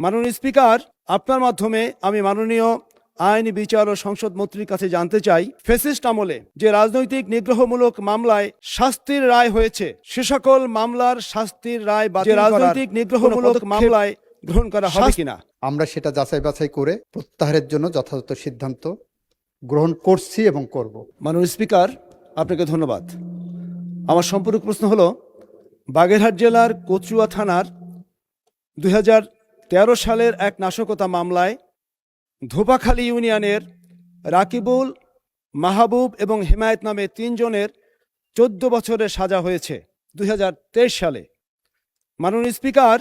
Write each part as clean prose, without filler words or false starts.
মাননীয় স্পিকার, আপনার মাধ্যমে আমি মাননীয় আইন, বিচার ও সংসদ মন্ত্রীর কাছে জানতে চাই, ফ্যাসিস্ট আমলে যে রাজনৈতিক নিগ্রহমূলক মামলায় শাস্তির রায় হয়েছে, সে সকল মামলার শাস্তির রায় বাতিল করার রাজনৈতিক নিগ্রহমূলক মামলায় গ্রহণ করা হবে কিনা। আমরা সেটা যাচাই বাছাই করে প্রত্যাহারের জন্য যথাযথ সিদ্ধান্ত গ্রহণ করছি এবং করব। মাননীয় স্পিকার, আপনাকে ধন্যবাদ। আমার সম্পূরক প্রশ্ন হলো, বাগেরহাট জেলার কচুয়া থানার 2013 সালের এক নাশকতা মামলায় ধোপাখালী ইউনিয়নের রাকিবুল, মাহবুব এবং হেমায়েত নামে 3 জনের 14 বছরের সাজা হয়েছে 2023 সালে। মাননীয় স্পিকার,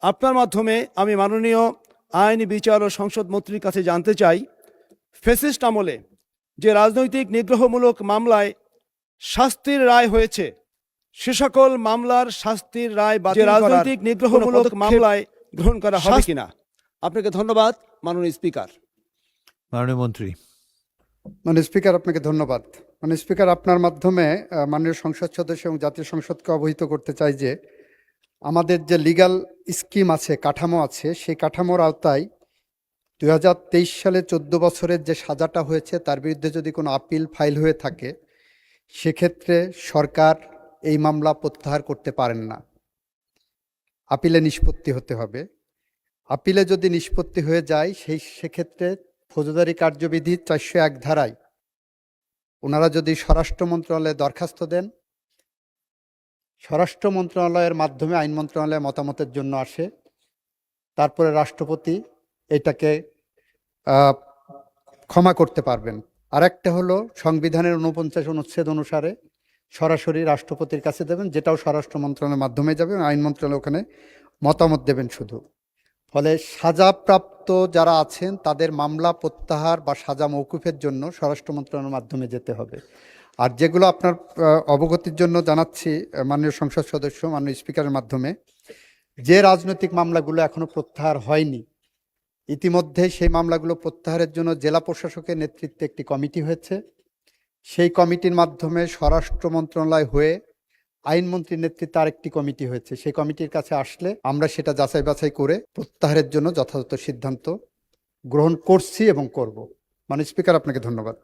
আপনার মাধ্যমে আমি মাননীয় আইন, বিচার ও সংসদ মন্ত্রীর কাছে জানতে চাই, ফ্যাসিস্ট আমলে যে রাজনৈতিক নিগ্রহমূলক মামলায় শাস্তির রায় হয়েছে, সে সকল মামলার শাস্তির রায় বাতিল করার রাজনৈতিক নিগ্রহমূলক মামলায় গ্রহণ করা হবে কিনা। আপনাকে ধন্যবাদ মাননীয় স্পিকার। মাননীয় মন্ত্রী। মাননীয় স্পিকার, আপনাকে ধন্যবাদ। মাননীয় স্পিকার, আপনার মাধ্যমে মাননীয় সংসদ সদস্য এবং জাতীয় সংসদকে অবহিত করতে চাই যে আমাদের যে লিগ্যাল স্কিম আছে, কাঠামো আছে, সেই কাঠামোর আওতায় 2023 সালে 14 বছরের যে সাজাটা হয়েছে তার বিরুদ্ধে যদি কোনো আপিল ফাইল হয়ে থাকে, সেক্ষেত্রে সরকার এই মামলা প্রত্যাহার করতে পারেন না, আপিলে নিষ্পত্তি হতে হবে। আপিলে যদি নিষ্পত্তি হয়ে যায় সেক্ষেত্রে ফৌজদারি কার্যবিধি 401 ধারায় ওনারা যদি স্বরাষ্ট্র মন্ত্রণালয়ে দরখাস্ত দেন, স্বরাষ্ট্র মন্ত্রণালয়ের মাধ্যমে আইন মন্ত্রণালয়ে মতামতের জন্য আসে, তারপরে রাষ্ট্রপতি এটাকে ক্ষমা করতে পারবেন। আর একটা হলো সংবিধানের 49 অনুচ্ছেদ অনুসারে সরাসরি রাষ্ট্রপতির কাছে দেবেন, যেটাও স্বরাষ্ট্র মন্ত্রণালয়ের মাধ্যমে যাবে, আইন মন্ত্রণালয় ওখানে মতামত দেবেন শুধু। ফলে সাজাপ্রাপ্ত যারা আছেন তাদের মামলা প্রত্যাহার বা সাজা মওকুফের জন্য স্বরাষ্ট্র মন্ত্রণালয়ের মাধ্যমে যেতে হবে। আর যেগুলো আপনার অবগতির জন্য জানাচ্ছি মাননীয় সংসদ সদস্য, মাননীয় স্পিকারের মাধ্যমে, যে রাজনৈতিক মামলাগুলো এখনো প্রত্যাহার হয়নি, ইতিমধ্যে সেই মামলাগুলো প্রত্যাহারের জন্য জেলা প্রশাসকের নেতৃত্বে একটি কমিটি হয়েছে। সেই কমিটির মাধ্যমে স্বরাষ্ট্র মন্ত্রণালয় হয়ে আইনমন্ত্রীর নেতৃত্বে আরেকটি কমিটি হয়েছে। সেই কমিটির কাছে আসলে আমরা সেটা যাচাই বাছাই করে প্রত্যাহারের জন্য যথাযথ সিদ্ধান্ত গ্রহণ করছি এবং করব। মাননীয় স্পিকার, আপনাকে ধন্যবাদ।